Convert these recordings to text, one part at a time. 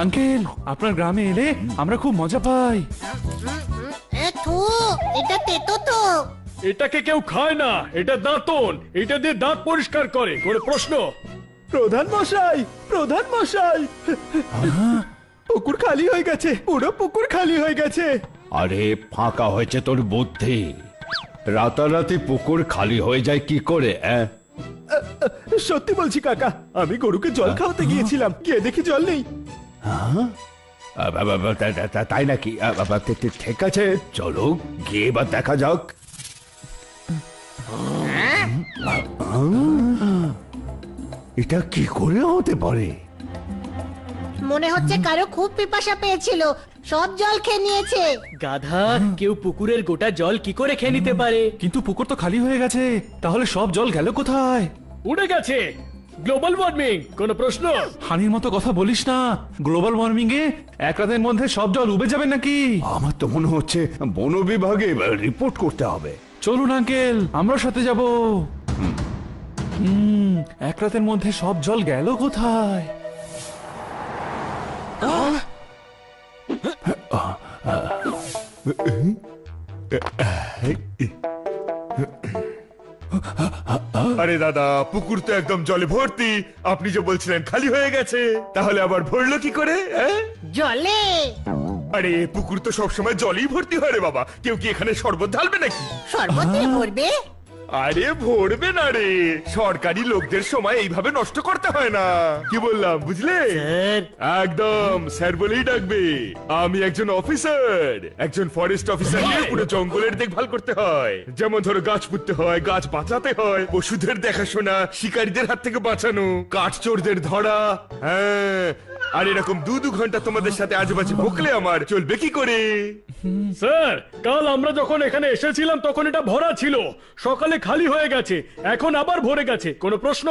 Uncle, আপনার গ্রামে এলে আমরা খুব মজা পাই। এটা তেতো তো। এটাকে কেউ খায় না, এটা দাঁতন, এটা দিয়ে দাঁত পরিষ্কার করে। কোনো প্রশ্ন? প্রধান মশাই, প্রধান মশাই, পুকুর খালি হয়ে গেছে, পুরো পুকুর খালি হয়ে গেছে। আরে ফাঁকা হয়েছে তোর বুদ্ধি, রাতারাতি পুকুর খালি হয়ে যায় কি করে? সত্যি বলছি কাকা, আমি গরুকে জল খাওয়াতে গিয়েছিলাম, গিয়ে দেখি জল নেই। তাই নাকি? ঠিক আছে, চলো গিয়ে এবার দেখা যাক। এটা কি করে হতে পারে? মনে হচ্ছে কারো খুব পিপাসা পেয়েছিল, সব জল খেয়ে নিয়েছে। গাধা, কেউ পুকুরের গোটা জল কি করে খেয়ে নিতে পারে? কিন্তু পুকুর তো খালি হয়ে গেছে, তাহলে সব জল গেল কোথায়? উড়ে গেছে। Global warming. কোনো প্রশ্ন? হানির মতো কথা বলিস না। গ্লোবাল ওয়ার্মিং এ এক রাতের মধ্যে সব জল উবে যাবে নাকি? আমার তো মনে হচ্ছে বন বিভাগে রিপোর্ট করতে হবে। চলুন আঙ্কেল, আমরা সাথে যাব। এক রাতের মধ্যে সব জল গেল কোথায়? আরে দাদা, পুকুর তো একদম জলে ভর্তি। আপনি যে বলছিলেন খালি হয়ে গেছে, তাহলে আবার ভরলো কি করে? জলে। আরে পুকুর তো সবসময় জলেই ভর্তি হয় রে বাবা। কেউ কি এখানে শরবত ঢালবে নাকি? শরবত দিয়ে ভরবে? আরে ভরবে না রে, সরকারি লোকদের সময় এইভাবে নষ্ট করতে হয় না। কি বললাম বুঝলে? স্যার, একদম স্যার বলেই ডাকবে। আমি একজন অফিসার, একজন ফরেস্ট অফিসার নিয়ে পুরো জঙ্গলের দেখভাল করতে হয়। যেমন ধরো গাছ পুঁততে হয়, গাছ বাঁচাতে হয়, পশুদের দেখাশোনা, শিকারীদের হাত থেকে বাঁচানো, কাঠ চোরদের ধরা। হ্যাঁ, আর এরকম দু ঘন্টা তোমাদের সাথে আজেবাজে বকলে আমার চলবে কি করে? স্যার, কাল আমরা যখন এখানে এসেছিলাম তখন এটা ভরা ছিল, সকালে খালি হয়ে গেছে, এখন আবার ভরে গেছে। কোনো প্রশ্ন?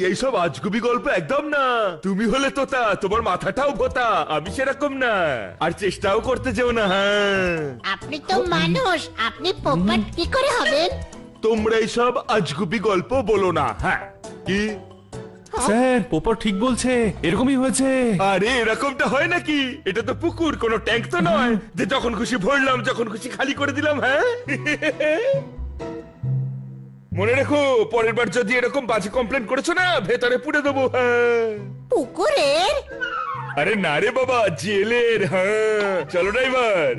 এইসব আজগুবি গল্প একদম না। তুমি হলে তোতা, তোমার মাথাটাও ভোতা, আমি সেরকম না। আর চেষ্টাও করতে যেও না। হ্যাঁ, আপনি তো মানুষ, আপনি পোপট কি করে হবেন? তোমরা এইসব আজগুবি গল্প বলো না। হ্যাঁ, কি? স্যার, পোপট ঠিক বলছে, এরকমই হয়েছে। আরে এরকমটা হয় নাকি? এটা তো পুকুর, কোনো ট্যাঙ্ক তো নয় যে যখন খুশি ভরলাম যখন খুশি খালি করে দিলাম। হ্যাঁ, মনে রেখো, পরের বার যদি এরকম বাজে কমপ্লেন করেছো না, ভেতরে পুড়ে দেবো। হ্যাঁ, পুকুরের? আরে না রে বাবা, জেলের। হ্যাঁ, চলো ড্রাইভার।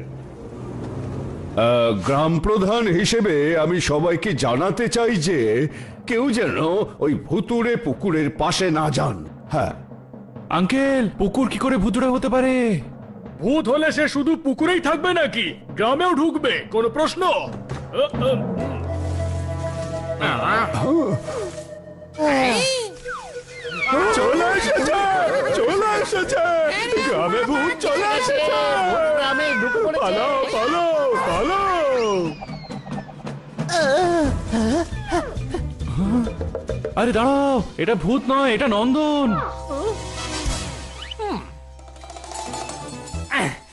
গ্রাম প্রধান হিসেবে আমি সবাইকে জানাতে চাই যে কেউ যেন ওই ভুতুড়ে পুকুরের পাশে না যান। হ্যাঁ। আঙ্কেল, পুকুর কি করে ভুতুড়ে হতে পারে? ভূত হলে সে শুধু পুকুরেই থাকবে নাকি? গ্রামেও ঢুকবে? কোনো প্রশ্ন? চলে এসেছে, চলে এসেছে, গ্রামে ভূত চলে এসেছে। গ্রামে ঢুকে পড়েছে। পালাও, পালাও, পালাও। আরে দাঁড়াও, এটা ভূত নয়, এটা নন্দন।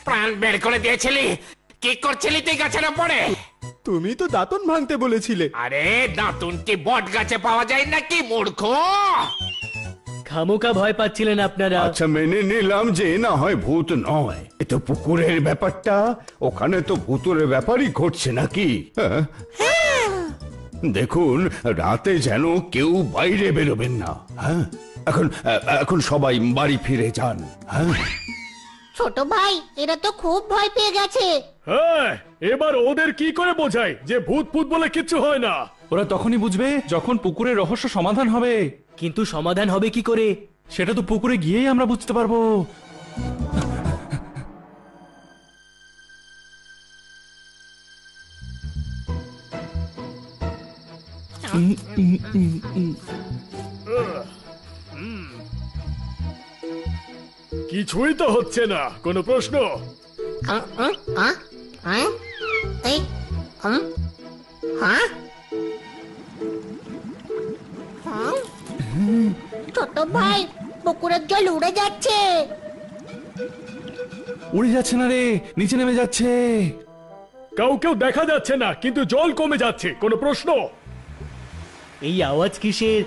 প্রাণ বের করে দিয়েছিলি? কি করছিলি তুই গাছের উপরে? তুমি তো দাঁতন ভাঙতে বলেছিলে। আরে দাঁতুন কি বট গাছে পাওয়া যায় নাকি মূর্খ? খামোকা ভয় পাচ্ছিলেন আপনারা। আচ্ছা, মেনে নিলাম যে না হয় ভূত নয়, এ তো পুকুরের ব্যাপারটা, ওখানে তো ভূতুরের ব্যাপারই ঘটছে নাকি? হ্যাঁ? দেখুন, রাতে যেন কেউ বাইরে বেরোবেন না। হ্যাঁ, এখন সবাই বাড়ি ফিরে যান। হ্যাঁ, ছোট ভাই, এরা তো খুব ভয় পেয়ে গেছে। হ্যাঁ, এবার ওদের কি করে বোঝাই যে ভূত ভূত বলে কিচ্ছু হয় না? ওরা তখনই বুঝবে যখন পুকুরের রহস্য সমাধান হবে। কিন্তু সমাধান হবে কি করে? সেটা তো পুকুরে গিয়েই আমরা বুঝতে পারবো। কিছুই তো হচ্ছে না। কোনো প্রশ্ন? এই, হ্যাঁ? ছোট ভাই, পুকুরের জল উড়ে যাচ্ছে। উড়ে যাচ্ছে না রে, নিচে নেমে যাচ্ছে। কাউকেও দেখা যাচ্ছে না, কিন্তু জল কমে যাচ্ছে। কোনো প্রশ্ন? এই আওয়াজ কিসের?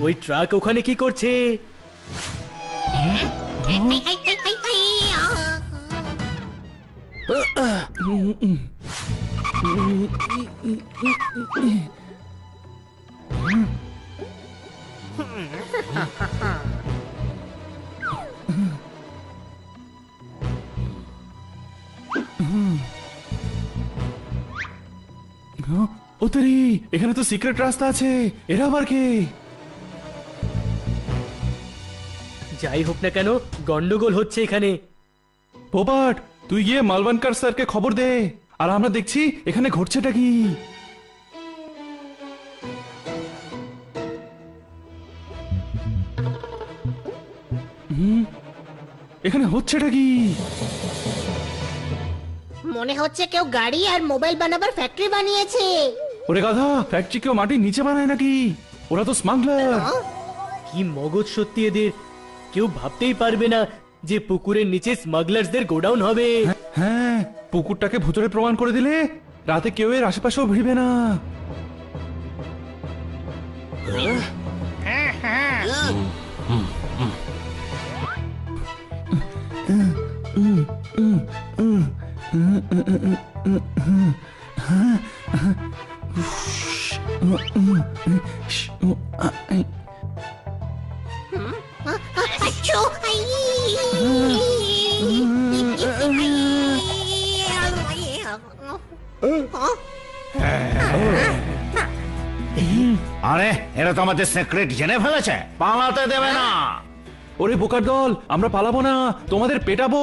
ওই ট্রাক ওখানে কি করছে? ও তেরি, এখানে তো সিক্রেট রাস্তা আছে। এরা আবার কে? যাই হোক না কেন, গন্ডগোল হচ্ছে এখানে। পোপাট, তুই গিয়ে মালবানকার স্যারকে খবর দে। আর আমরা দেখছি এখানে ঘটছেটা কি। এখানে হচ্ছেটা কি? মনে হচ্ছে কেউ গাড়ি আর মোবাইল বানাবার ফ্যাক্টরি বানিয়েছে। ওরে গাধা, ফ্যাক্টরি কেউ মাটির নিচে বানায় নাকি? ওরা তো স্মাগলার। কি মগজ সত্যি এদের! কেউ ভাবতেই পারবে না যে পুকুরের নিচে স্মাগলারদের গোডাউন হবে। হ্যাঁ, পুকুরটাকে ভুতুরে প্রমাণ করে দিলে রাতে কেউ এর আশেপাশেও ভিড়বে না। আচ্ছা, আরে এরা তো আমাদের সিক্রেট জেনে ফেলেছে, পালাতে দেবে না। ওরে বোকার দল, আমরা পালাবো না, তোমাদের পেটাবো।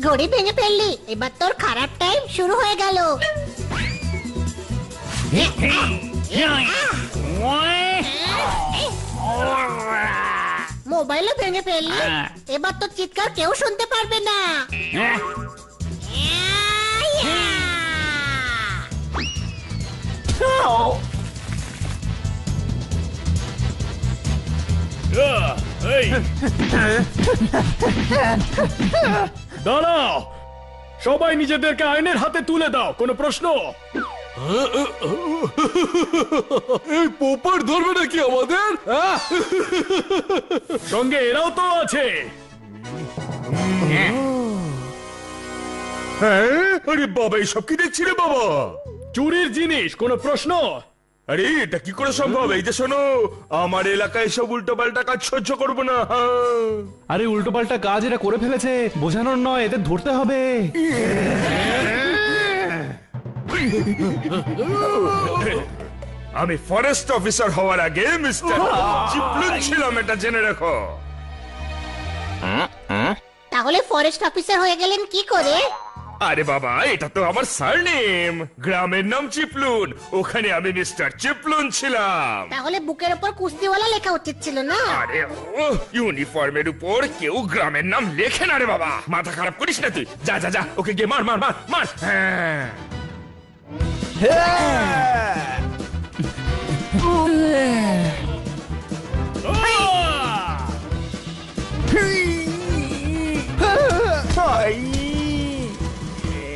ঘড়ি ভেঙে ফেললি, এবার তোর খারাপ টাইম শুরু হয়ে গেল। মোবাইলও ভেঙে ফেললি, এবার তো চিৎকার কেউ শুনতে পারবে না। এই দাঁড়াও, সবাই নিজেদেরকে আইনের হাতে তুলে দাও। কোনো প্রশ্ন? এই পোপার ধরবে নাকি আমাদের? সঙ্গে এরাও তো আছে। হ্যাঁ, আরে বাবা, এইসব কি দেখছি রে বাবা? চুরির জিনিস, কোনো প্রশ্ন? আরে এটা কি করে সম্ভব? এই যে শোনো, আমার এলাকায় সব উল্টো পাল্টা কাজ সহ্য করবো না। আরে উল্টো পাল্টা কাজ এরা করে ফেলেছে, বোঝানোর নয়, এদের ধরতে হবে। আমি ফরেস্ট অফিসার হওয়ার আগে মিস্টার চিপলুন ছিলাম, এটা জেনে রাখো। তাহলে ফরেস্ট অফিসার হয়ে গেলেন কি করে? আরে বাবা, এটা তো আমার সারনেম। গ্রামের নাম চিপলুন, ওখানে আমি মিস্টার চিপলুন ছিলাম। তাহলে বুকের উপর কুস্তিওয়ালা লেখা উচিত ছিল না? আরে ও, ইউনিফর্মের উপর কেউ গ্রামের নাম লেখে না রে বাবা। মাথা খারাপ করিস না তুই। যা যা যা, ওকে গিয়ে মার মার মার মার। হ্যাঁ,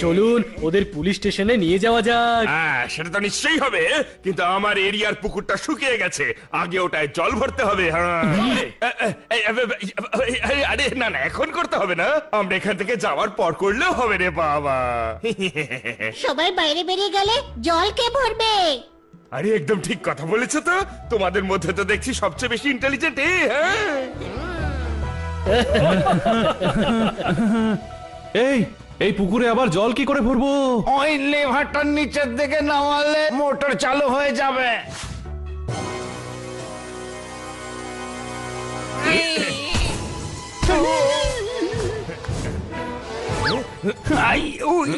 চলুন ওদের পুলিশ স্টেশনে নিয়ে যাওয়া যাক। হ্যাঁ, সেটা তো নিশ্চয়ই হবে, কিন্তু আমার এরিয়ার পুকুরটা শুকিয়ে গেছে, আগে ওটায় জল ভরতে হবে। হ্যাঁ, আরে না না, এখন করতে হবে না, আমরা এখান থেকে যাওয়ার পর করলেও হবে রে বাবা। সবাই বাইরে বেরিয়ে গেলে জল কে ভরবে? আরে একদম ঠিক কথা বলেছো তো, তোমাদের মধ্যে তো দেখছি সবচেয়ে বেশি ইন্টেলিজেন্ট। এই এই পুকুরে আবার জল কি করে ভরবো? ওই লেভারটার নিচের দিকে নামালে মোটর চালু হয়ে যাবে। I, we.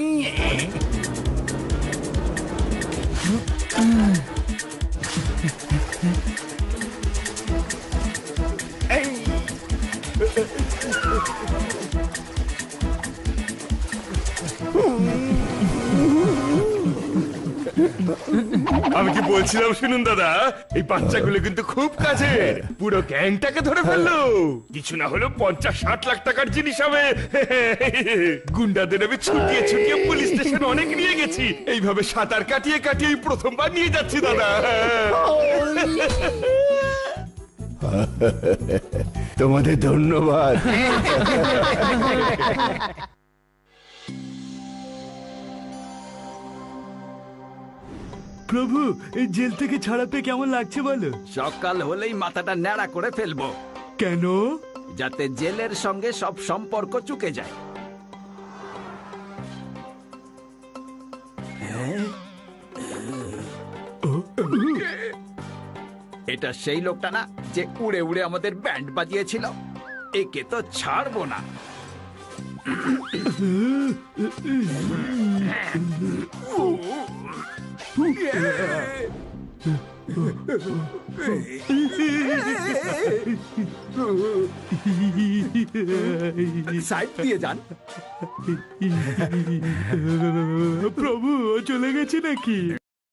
আমি কি বলছিলাম শুনুন দাদা, এই বাচ্চাগুলো কিন্তু খুব কাজের, পুরো গ্যাংটাকে ধরে ফেললো। কিছু না হলেও 50-60 লাখ টাকার জিনিস হবে। গুন্ডাদের আমি ছুটিয়ে ছুটিয়ে পুলিশ স্টেশন অনেক নিয়ে গেছি, এইভাবে সাঁতার কাটিয়ে কাটিয়ে এই প্রথমবার নিয়ে যাচ্ছি দাদা। তোমাদের ধন্যবাদ। প্রভু, এই জেল থেকে ছাড়া পেয়ে কেমন লাগছে বলো? সকাল হলেই মাথাটা ন্যাড়া করে ফেলবো, কেন? যাতে জেলের সঙ্গে সব সম্পর্ক চুকে যায়। এটা সেই লোকটা না যে উড়ে উড়ে আমাদের ব্যান্ড বাজিয়েছিল? একে তো ছাড়বো না। সাইড দিয়ে যান। প্রভু, ও চলে গেছে নাকি?